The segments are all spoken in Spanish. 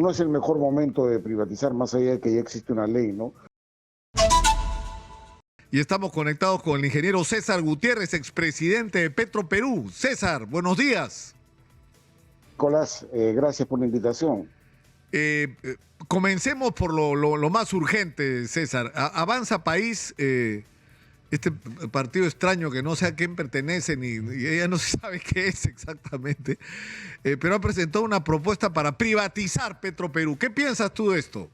no es el mejor momento de privatizar, más allá de que ya existe una ley, ¿no? Y estamos conectados con el ingeniero César Gutiérrez, expresidente de Petroperú. César, buenos días. Nicolás, gracias por la invitación. Comencemos por lo más urgente, César. Avanza País, este partido extraño que no sé a quién pertenece ni ella no se sabe qué es exactamente, pero ha presentado una propuesta para privatizar Petroperú. ¿Qué piensas tú de esto?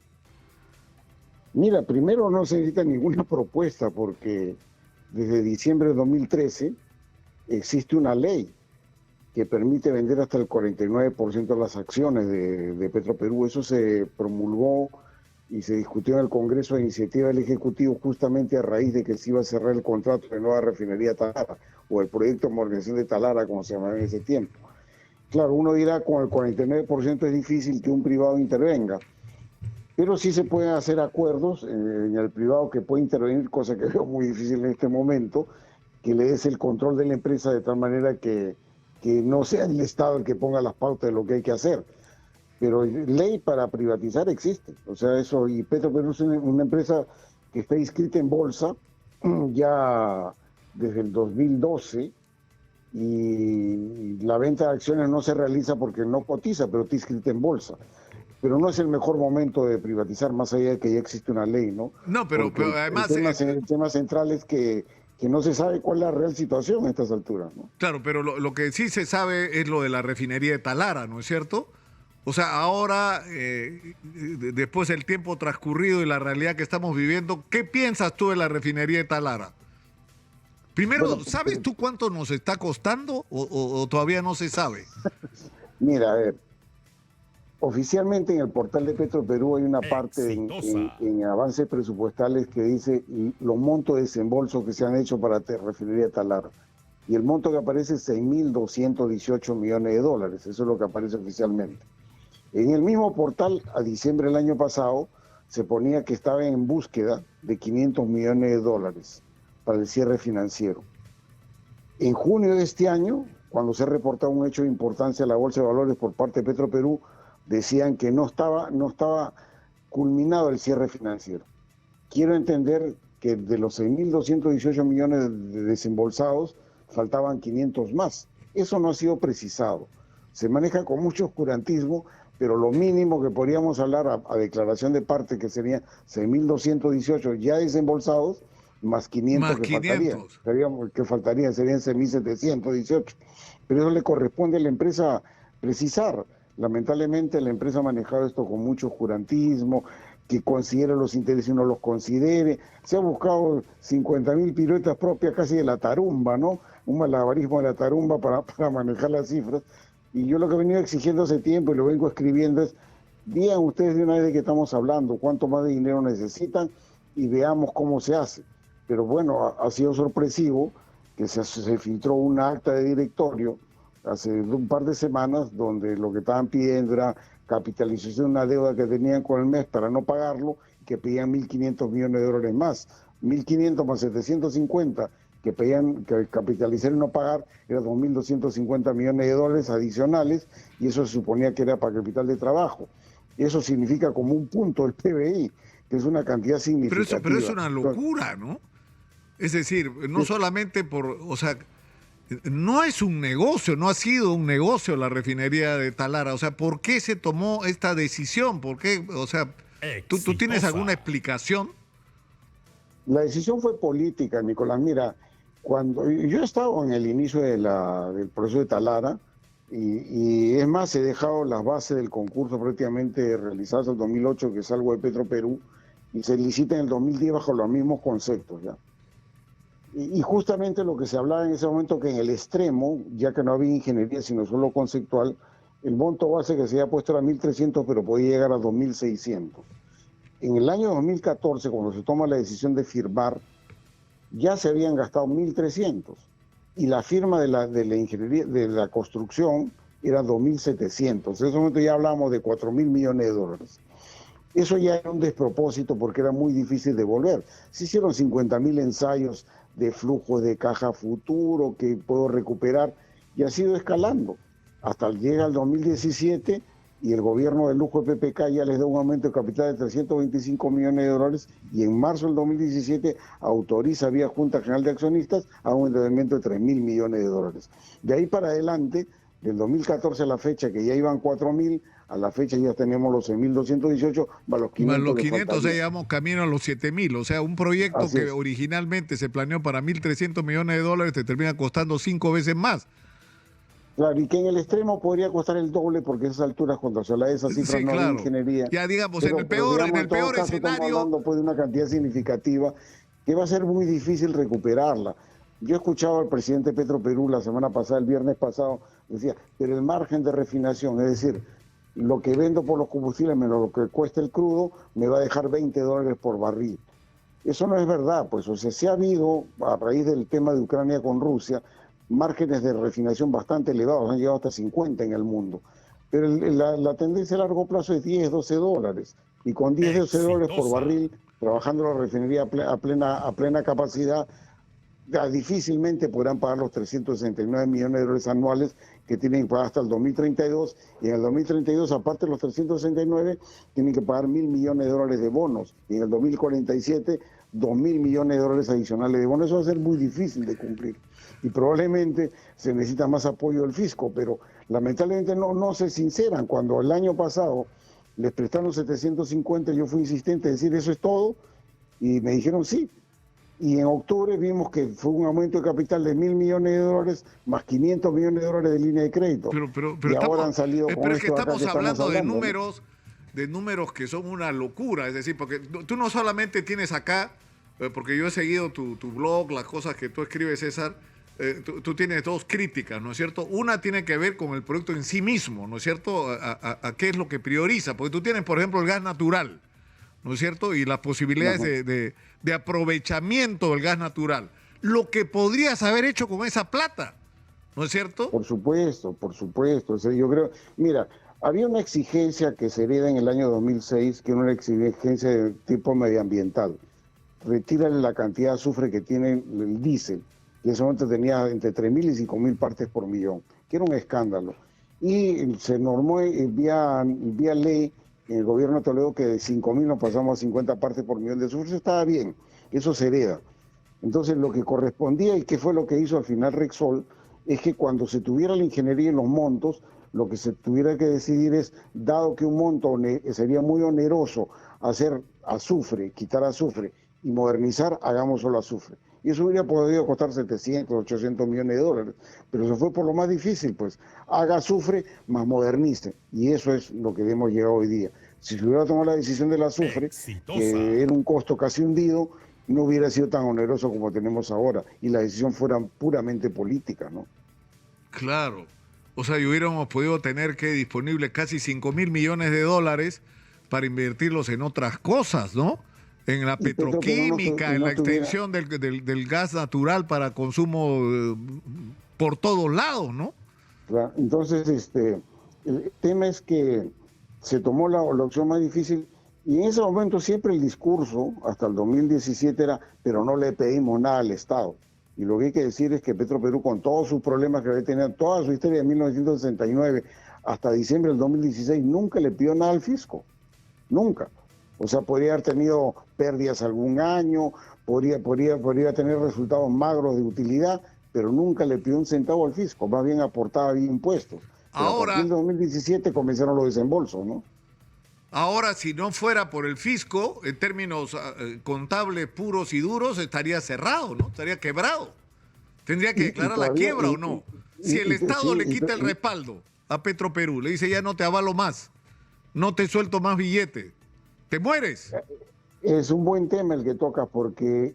Mira, primero no se necesita ninguna propuesta porque desde diciembre de 2013 existe una ley que permite vender hasta el 49% de las acciones de Petroperú. Eso se promulgó y se discutió en el Congreso a iniciativa del Ejecutivo justamente a raíz de que se iba a cerrar el contrato de nueva refinería Talara, o el proyecto de modernización de Talara, como se llamaba en ese tiempo. Claro, uno dirá con el 49% es difícil que un privado intervenga, pero sí se pueden hacer acuerdos en el privado que puede intervenir, cosa que veo muy difícil en este momento, que le des el control de la empresa de tal manera que no sea el Estado el que ponga las pautas de lo que hay que hacer. Pero ley para privatizar existe, o sea, eso, y Petroperú es una empresa que está inscrita en bolsa ya desde el 2012, y la venta de acciones no se realiza porque no cotiza, pero está inscrita en bolsa. Pero no es el mejor momento de privatizar, más allá de que ya existe una ley, ¿no? No, pero además... El tema central es que no se sabe cuál es la real situación a estas alturas, ¿no? Claro, pero lo que sí se sabe es lo de la refinería de Talara, ¿no es cierto? O sea, ahora, después del tiempo transcurrido y la realidad que estamos viviendo, ¿qué piensas tú de la refinería de Talara? Primero, bueno, ¿sabes tú cuánto nos está costando o todavía no se sabe? Mira, a ver, oficialmente en el portal de Petroperú hay una parte en avances presupuestales que dice los montos de desembolso que se han hecho para la refinería de Talara. Y el monto que aparece es 6.218 millones de dólares, eso es lo que aparece oficialmente. En el mismo portal, a diciembre del año pasado, se ponía que estaba en búsqueda de 500 millones de dólares para el cierre financiero. En junio de este año, cuando se reportaba un hecho de importancia a la Bolsa de Valores por parte de Petroperú, decían que no estaba culminado el cierre financiero. Quiero entender que de los 6.218 millones de desembolsados, faltaban 500 más. Eso no ha sido precisado. Se maneja con mucho oscurantismo, pero lo mínimo que podríamos hablar a declaración de parte, que serían 6.218 ya desembolsados, más 500 que faltarían, serían 6.718. Pero eso le corresponde a la empresa precisar. Lamentablemente la empresa ha manejado esto con mucho oscurantismo, que considere los intereses y no los considere. Se ha buscado 50.000 piruetas propias casi de la tarumba, ¿no? Un malabarismo de la tarumba para manejar las cifras. Y yo lo que he venido exigiendo hace tiempo y lo vengo escribiendo es, digan ustedes de una vez de qué estamos hablando, cuánto más de dinero necesitan y veamos cómo se hace. Pero bueno, ha sido sorpresivo que se filtró un acta de directorio hace un par de semanas donde lo que estaban pidiendo era capitalización de una deuda que tenían con el MES para no pagarlo, que pedían 1.500 millones de dólares más. 1.500 más 750 que pedían que capitalizar y no pagar, era 2.250 millones de dólares adicionales, y eso se suponía que era para capital de trabajo. Eso significa como un punto del PBI, que es una cantidad significativa. Pero es una locura, ¿no? Es decir, no solamente o sea, no es un negocio, no ha sido un negocio la refinería de Talara. O sea, ¿por qué se tomó esta decisión? ¿Por qué? O sea, ¿tú tienes alguna explicación? La decisión fue política, Nicolás. Mira, cuando yo he estado en el inicio del proceso de Talara, y es más, he dejado las bases del concurso prácticamente realizadas en el 2008, que salgo de Petroperú, y se licita en el 2010 bajo los mismos conceptos, ¿ya? Y justamente lo que se hablaba en ese momento, que en el extremo, ya que no había ingeniería sino solo conceptual, el monto base que se había puesto era 1.300, pero podía llegar a 2.600. En el año 2014, cuando se toma la decisión de firmar, ya se habían gastado 1.300 y la firma de la ingeniería, de la construcción, era 2.700. En ese momento ya hablábamos de 4.000 millones de dólares. Eso ya era un despropósito porque era muy difícil de volver. Se hicieron 50.000 ensayos de flujo de caja futuro que puedo recuperar, y ha sido escalando. Hasta llega el 2017 y el gobierno de lujo de PPK ya les da un aumento de capital de 325 millones de dólares y en marzo del 2017 autoriza vía Junta General de Accionistas a un endeudamiento de 3.000 millones de dólares. De ahí para adelante, del 2014 a la fecha, que ya iban 4.000, a la fecha ya tenemos los 6.218, más los 500. Más los 500, o sea, llevamos camino a los 7.000. O sea, un proyecto que originalmente se planeó para 1.300 millones de dólares te termina costando 5 veces más. Claro, y que en el extremo podría costar el doble, porque a esas alturas, cuando se habla de esas cifras, sí, no claro. hay ingeniería. Ya digamos, pero, en el peor caso, escenario... estamos hablando pues, de una cantidad significativa que va a ser muy difícil recuperarla. Yo escuchaba al presidente Petroperú la semana pasada, el viernes pasado, decía, pero el margen de refinación, es decir, lo que vendo por los combustibles menos lo que cuesta el crudo, me va a dejar $20 por barril. Eso no es verdad, pues, o sea, sí ha habido, a raíz del tema de Ucrania con Rusia, márgenes de refinación bastante elevados, han llegado hasta 50 en el mundo. Pero la tendencia a largo plazo es $10-12. Y con $10-12 por barril, trabajando la refinería a plena capacidad, ya difícilmente podrán pagar los 369 millones de dólares anuales que tienen que pagar hasta el 2032. Y en el 2032, aparte de los 369, tienen que pagar 1.000 millones de dólares de bonos. Y en el 2047, 2.000 millones de dólares adicionales de bonos. Eso va a ser muy difícil de cumplir. Y probablemente se necesita más apoyo del fisco, pero lamentablemente no se sinceran. Cuando el año pasado les prestaron 750, yo fui insistente en decir eso es todo, y me dijeron sí. Y en octubre vimos que fue un aumento de capital de 1.000 millones de dólares más 500 millones de dólares de línea de crédito. Pero y ahora han salido con pero es que esto estamos hablando de números, ¿no? de números que son una locura. Es decir, porque tú no solamente tienes acá, porque yo he seguido tu blog, las cosas que tú escribes, César, tú tienes dos críticas, ¿no es cierto? Una tiene que ver con el producto en sí mismo, ¿no es cierto? A qué es lo que prioriza. Porque tú tienes, por ejemplo, el gas natural, ¿no es cierto? Y las posibilidades de aprovechamiento del gas natural. Lo que podrías haber hecho con esa plata, ¿no es cierto? Por supuesto, por supuesto. O sea, yo creo, mira, había una exigencia que se hereda en el año 2006, que era una exigencia de tipo medioambiental. Retírale la cantidad de azufre que tiene el diésel, que en ese momento tenía entre 3.000 y 5.000 partes por millón, que era un escándalo. Y se normó vía ley en el gobierno de Toledo que de 5.000 nos pasamos a 50 partes por millón de azufre. Eso estaba bien, eso se hereda. Entonces lo que correspondía, y que fue lo que hizo al final Repsol, es que cuando se tuviera la ingeniería en los montos, lo que se tuviera que decidir es, dado que un monto sería muy oneroso hacer azufre, quitar azufre y modernizar, hagamos solo azufre. Y eso hubiera podido costar 700, 800 millones de dólares. Pero eso fue por lo más difícil, pues. Haga azufre, más modernice. Y eso es lo que hemos llegado hoy día. Si se hubiera tomado la decisión del azufre, que era un costo casi hundido, no hubiera sido tan oneroso como tenemos ahora. Y la decisión fuera puramente política, ¿no? Claro. O sea, y hubiéramos podido tener que disponible casi 5.000 millones de dólares para invertirlos en otras cosas, ¿no? En la petroquímica, en la extensión del gas natural para consumo por todos lados, ¿no? Claro. Entonces, el tema es que se tomó la opción más difícil y en ese momento siempre el discurso, hasta el 2017 era, pero no le pedimos nada al Estado. Y lo que hay que decir es que Petroperú, con todos sus problemas que había tenido, toda su historia de 1969 hasta diciembre del 2016, nunca le pidió nada al fisco. Nunca. O sea, podría haber tenido pérdidas algún año, podría tener resultados magros de utilidad, pero nunca le pidió un centavo al fisco, más bien aportaba bien impuestos. Pero ahora, a partir de 2017 comenzaron los desembolsos, ¿no? Ahora, si no fuera por el fisco, en términos contables puros y duros, estaría cerrado, ¿no? Estaría quebrado. Tendría que declarar la quiebra o no. Si el Estado le quita el respaldo a Petroperú, le dice ya no te avalo más, no te suelto más billete, te mueres. Es un buen tema el que tocas porque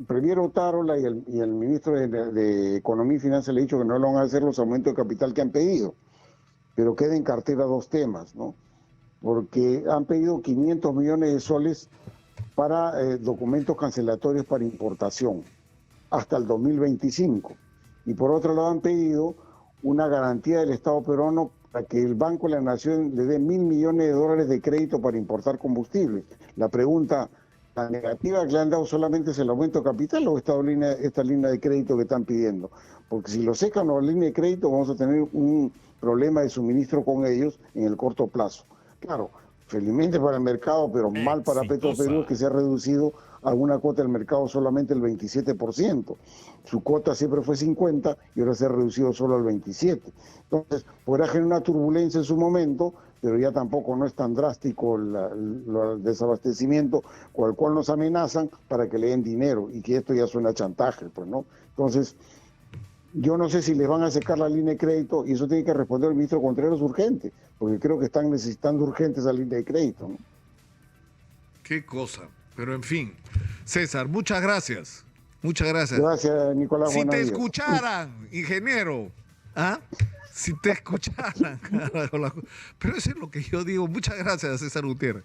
Premier Otárola y el ministro de Economía y Finanzas le ha dicho que no le van a hacer los aumentos de capital que han pedido, pero queda en cartera dos temas, ¿no? Porque han pedido 500 millones de soles para documentos cancelatorios para importación hasta el 2025. Y por otro lado han pedido una garantía del Estado peruano para que el Banco de la Nación le dé 1.000 millones de dólares de crédito para importar combustible. La pregunta, ¿la negativa que le han dado solamente es el aumento de capital o esta línea de crédito que están pidiendo? Porque si lo secan la línea de crédito vamos a tener un problema de suministro con ellos en el corto plazo. Claro, felizmente para el mercado, pero mal para Petroperú, es que se ha reducido alguna cuota del mercado solamente el 27%. Su cuota siempre fue 50% y ahora se ha reducido solo al 27%. Entonces, podrá generar una turbulencia en su momento, pero ya tampoco no es tan drástico el desabastecimiento con el cual nos amenazan para que le den dinero y que esto ya suena a chantaje, pues, ¿no? Entonces, yo no sé si les van a secar la línea de crédito y eso tiene que responder el ministro Contreras urgente, porque creo que están necesitando urgente esa línea de crédito, ¿no? Qué cosa. Pero en fin, César, muchas gracias. Muchas gracias. Gracias, Nicolás. Si te Buenos días. escucharan, ingeniero, ¿ah? Si te escucharan. Pero eso es lo que yo digo. Muchas gracias, César Gutiérrez.